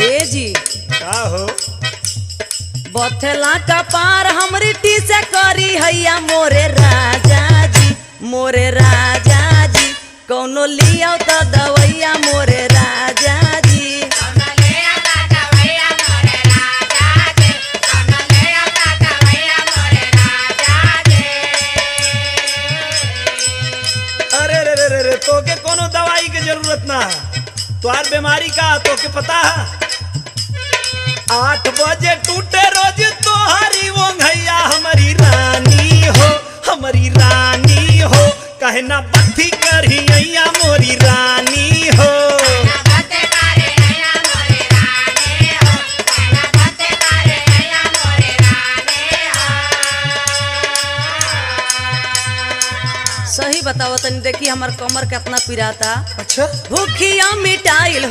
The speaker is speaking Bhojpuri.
ए जी का हो बथेला का पार हमरी टी से करी हैया मोरे राजा जी, मोरे राजा जी कौनो लिया तो दवैया मोरे राजा जी। अरे रे रे रे रे तोके कोनो दवाई के जरूरत ना, तुम्हार बीमारी का तोके पता है। 8 बजे टूटे रोज तोहारी वो भैया हमारी रानी हो, हमारी रानी हो कहे ना बत्ती करी अइया मोरी रानी हो। सही बताओ तनी देखी हमार कमर कितना पिराता। अच्छा भूखिया मिटाइल हो